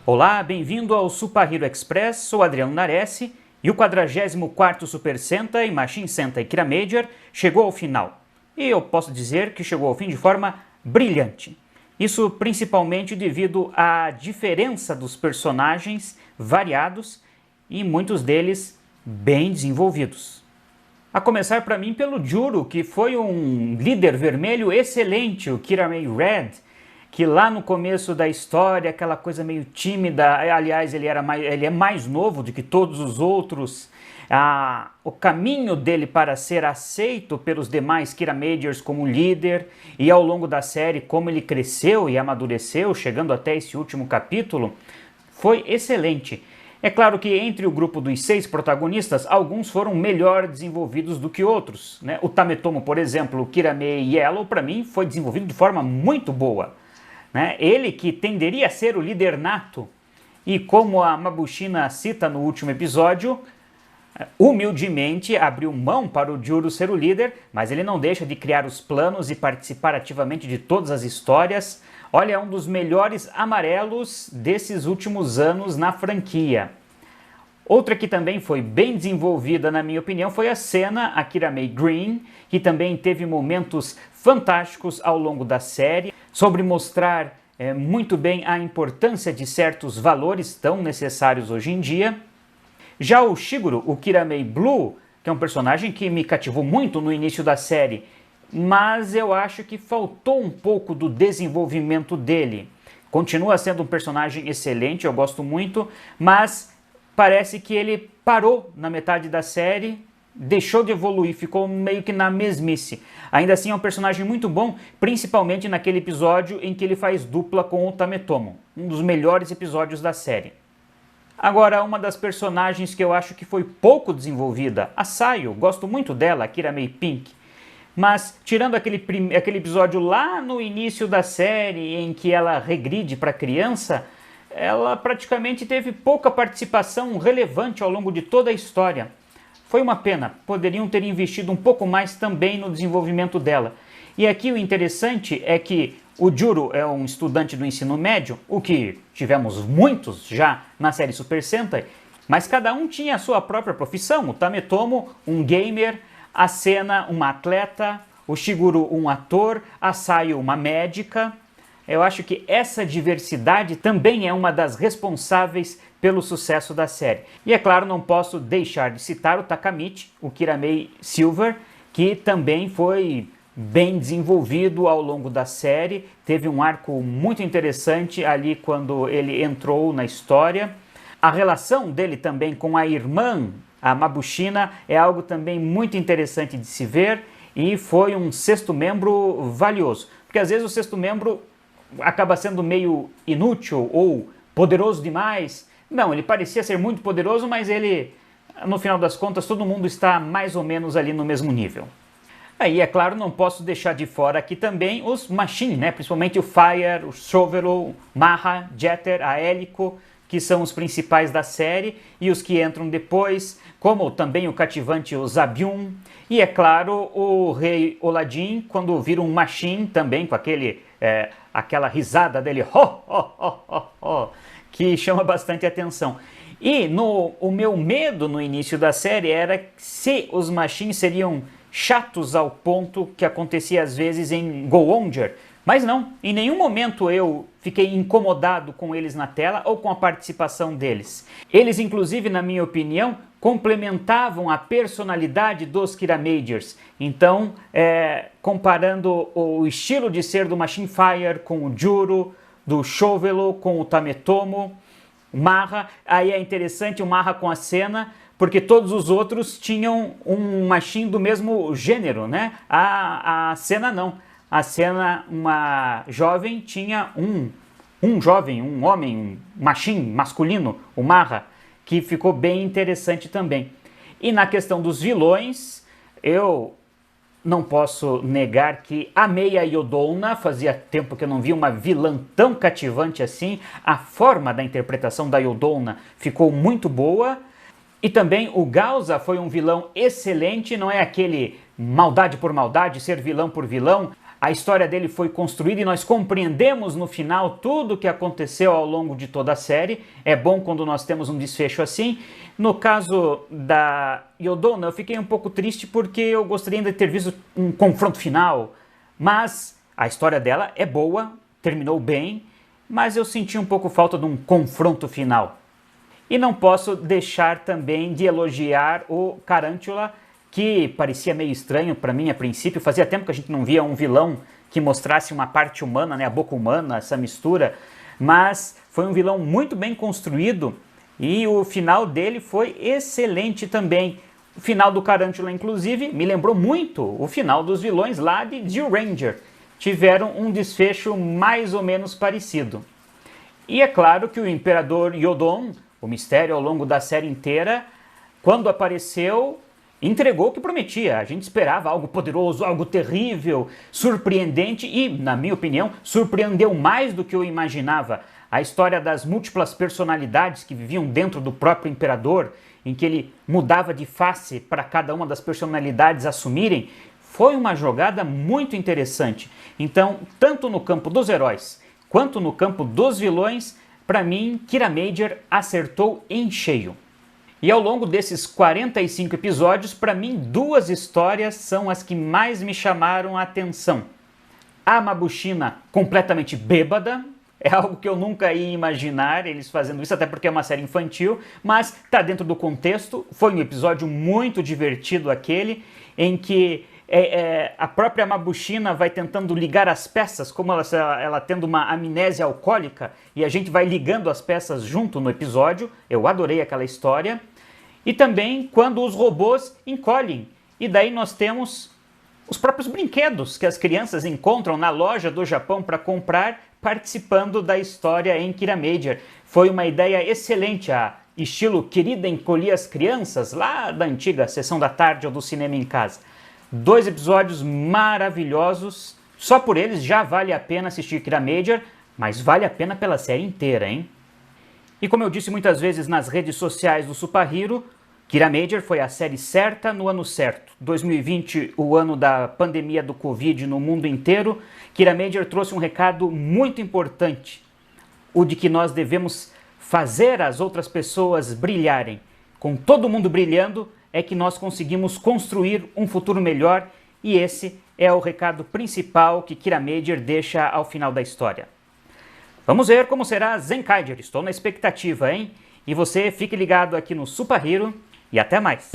Olá, bem-vindo ao Super Hero Express, sou Adriano Nares e o 44º Super Sentai Machine Sentai Kiramager chegou ao final. E eu posso dizer que chegou ao fim de forma brilhante. Isso principalmente devido à diferença dos personagens variados e muitos deles bem desenvolvidos. A começar para mim pelo Juro, que foi um líder vermelho excelente, o Kiramei Red, que lá no começo da história, aquela coisa meio tímida, aliás, ele é mais novo do que todos os outros, o caminho dele para ser aceito pelos demais Kiramagers como líder, e ao longo da série como ele cresceu e amadureceu, chegando até esse último capítulo, foi excelente. É claro que entre o grupo dos 6 protagonistas, alguns foram melhor desenvolvidos do que outros, né? O Tametomo, por exemplo, o Kiramei Yellow, para mim, foi desenvolvido de forma muito boa. Ele que tenderia a ser o líder nato, e como a Mabushina cita no último episódio, humildemente abriu mão para o Juro ser o líder, mas ele não deixa de criar os planos e participar ativamente de todas as histórias. Olha, é um dos melhores amarelos desses últimos anos na franquia. Outra que também foi bem desenvolvida, na minha opinião, foi a Senna, a Kiramei Green, que também teve momentos fantásticos ao longo da série, sobre mostrar muito bem a importância de certos valores tão necessários hoje em dia. Já o Shiguro, o Kiramei Blue, que é um personagem que me cativou muito no início da série, mas eu acho que faltou um pouco do desenvolvimento dele. Continua sendo um personagem excelente, eu gosto muito, mas parece que ele parou na metade da série, deixou de evoluir, ficou meio que na mesmice. Ainda assim é um personagem muito bom, principalmente naquele episódio em que ele faz dupla com o Tametomo, um dos melhores episódios da série. Agora, uma das personagens que eu acho que foi pouco desenvolvida, a Sayo, gosto muito dela, a Kiramei Pink, mas tirando aquele episódio lá no início da série em que ela regride para criança, ela praticamente teve pouca participação relevante ao longo de toda a história. Foi uma pena, poderiam ter investido um pouco mais também no desenvolvimento dela. E aqui o interessante é que o Juro é um estudante do ensino médio, o que tivemos muitos já na série Super Sentai, mas cada um tinha a sua própria profissão. O Tametomo, um gamer, a Senna, uma atleta, o Shiguro, um ator, a Sayo, uma médica. Eu acho que essa diversidade também é uma das responsáveis pelo sucesso da série. E é claro, não posso deixar de citar o Takamichi, o Kiramei Silver, que também foi bem desenvolvido ao longo da série, teve um arco muito interessante ali quando ele entrou na história. A relação dele também com a irmã, a Mabushina, é algo também muito interessante de se ver, e foi um sexto membro valioso, porque às vezes o sexto membro acaba sendo meio inútil ou poderoso demais. Não, ele parecia ser muito poderoso, mas ele, no final das contas, todo mundo está mais ou menos ali no mesmo nível. Aí, é claro, não posso deixar de fora aqui também os Machine, né? Principalmente o Fire, o Chovelo, Maha, Jeter, a Helico, que são os principais da série, e os que entram depois, como também o cativante o Zabiun, e é claro o Rei Oladin, quando vira um Machine também, com aquela risada dele, que chama bastante atenção. E o meu medo no início da série era se os Machines seriam chatos ao ponto que acontecia às vezes em Go Onger, mas não, em nenhum momento eu fiquei incomodado com eles na tela ou com a participação deles. Eles, inclusive, na minha opinião, complementavam a personalidade dos Kiramagers. Então, comparando o estilo de ser do Machine Fire com o Juro, do Chovelo com o Tametomo, o Maha, aí é interessante o Maha com a Senna, porque todos os outros tinham um Machine do mesmo gênero, né? A Senna não. A Senna, uma jovem, tinha um jovem, um homem, um Machine masculino, o Maha, que ficou bem interessante também. E na questão dos vilões, eu não posso negar que amei a Yodona, fazia tempo que eu não via uma vilã tão cativante assim. A forma da interpretação da Yodona ficou muito boa. E também o Gauza foi um vilão excelente, não é aquele maldade por maldade, ser vilão por vilão. A história dele foi construída e nós compreendemos no final tudo o que aconteceu ao longo de toda a série. É bom quando nós temos um desfecho assim. No caso da Yodona, eu fiquei um pouco triste porque eu gostaria de ter visto um confronto final. Mas a história dela é boa, terminou bem, mas eu senti um pouco falta de um confronto final. E não posso deixar também de elogiar o Carântula, que parecia meio estranho para mim a princípio. Fazia tempo que a gente não via um vilão que mostrasse uma parte humana, né, a boca humana, essa mistura, mas foi um vilão muito bem construído e o final dele foi excelente também. O final do Carântula, inclusive, me lembrou muito o final dos vilões lá de Zyuranger. Tiveram um desfecho mais ou menos parecido. E é claro que o Imperador Yodon, o mistério ao longo da série inteira, quando apareceu, entregou o que prometia. A gente esperava algo poderoso, algo terrível, surpreendente e, na minha opinião, surpreendeu mais do que eu imaginava. A história das múltiplas personalidades que viviam dentro do próprio imperador, em que ele mudava de face para cada uma das personalidades assumirem, foi uma jogada muito interessante. Então, tanto no campo dos heróis quanto no campo dos vilões, para mim, Kira Major acertou em cheio. E ao longo desses 45 episódios, para mim, duas histórias são as que mais me chamaram a atenção. A Mabushina completamente bêbada, é algo que eu nunca ia imaginar eles fazendo isso, até porque é uma série infantil, mas está dentro do contexto. Foi um episódio muito divertido aquele, em que a própria Mabushina vai tentando ligar as peças, como ela tendo uma amnésia alcoólica, e a gente vai ligando as peças junto no episódio. Eu adorei aquela história. E também quando os robôs encolhem, e daí nós temos os próprios brinquedos que as crianças encontram na loja do Japão para comprar, participando da história em Kira Major. Foi uma ideia excelente, a estilo Querida Encolhi as Crianças, lá da antiga Sessão da Tarde ou do Cinema em Casa. 2 episódios maravilhosos, só por eles já vale a pena assistir Kira Major, mas vale a pena pela série inteira, hein? E como eu disse muitas vezes nas redes sociais do Supahiro, Kira Major foi a série certa no ano certo. 2020, o ano da pandemia do Covid no mundo inteiro, Kira Major trouxe um recado muito importante, o de que nós devemos fazer as outras pessoas brilharem. Com todo mundo brilhando, é que nós conseguimos construir um futuro melhor, e esse é o recado principal que Kira Major deixa ao final da história. Vamos ver como será Zenkaiger, estou na expectativa, hein? E você fique ligado aqui no Supahiro e até mais!